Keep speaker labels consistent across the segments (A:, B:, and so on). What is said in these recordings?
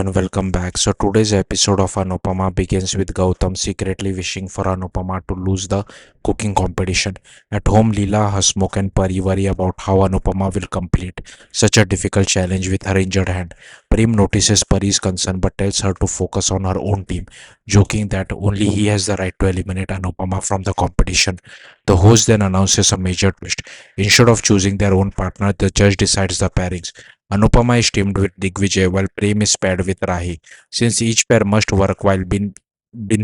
A: everyone, welcome back. So today's episode of Anupama begins with Gautam secretly wishing for Anupama to lose the cooking competition. At home, Leela, Hasmukh and Pari worry about how Anupama will complete such a difficult challenge with her injured hand. Prem notices Pari's concern but tells her to focus on her own team, joking that only he has the right to eliminate Anupama from the competition. The host then announces a major twist. Instead of choosing their own partner, the judge decides the pairings. Anupama is teamed with Digvijay while Prem is paired with Rahi. Since each pair must work while being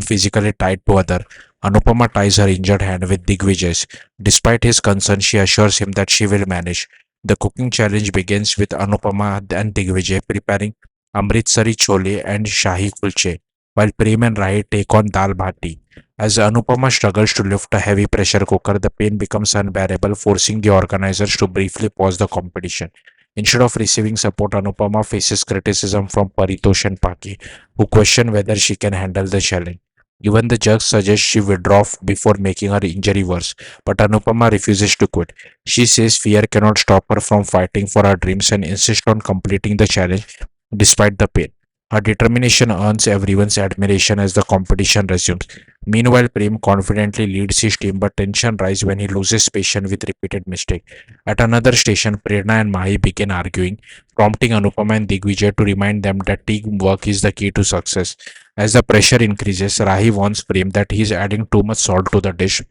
A: physically tied to other, Anupama ties her injured hand with Digvijay's. Despite his concern, she assures him that she will manage. The cooking challenge begins with Anupama and Digvijay preparing Amritsari chole and Shahi kulche, while Prem and Rahi take on dal bhati. As Anupama struggles to lift a heavy pressure cooker, the pain becomes unbearable, forcing the organizers to briefly pause the competition. Instead of receiving support, Anupama faces criticism from Paritosh and Paki, who question whether she can handle the challenge. Even the judge suggests she withdraw before making her injury worse, but Anupama refuses to quit. She says fear cannot stop her from fighting for her dreams and insists on completing the challenge despite the pain. Her determination earns everyone's admiration as the competition resumes. Meanwhile, Prem confidently leads his team, but tension rises when he loses patience with repeated mistakes. At another station, Prerna and Mahi begin arguing, prompting Anupama and Digvijay to remind them that teamwork is the key to success. As the pressure increases, Rahi warns Prem that he is adding too much salt to the dish,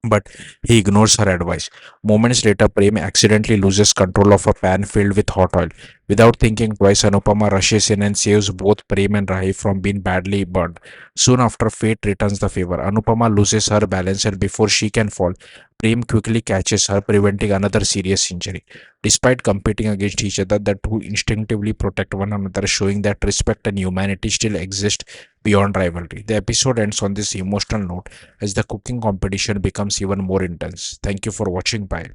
A: but he ignores her advice. Moments later, Prem accidentally loses control of a pan filled with hot oil. Without thinking twice, Anupama rushes in and saves both Prem and Rahi from being badly burned. Soon after, fate returns the favor. Anupama loses her balance, and before she can fall, Prem quickly catches her, preventing another serious injury. Despite competing against each other, the two instinctively protect one another, showing that respect and humanity still exist beyond rivalry. The episode ends on this emotional note as the cooking competition becomes even more intense. Thank you for watching. Bye.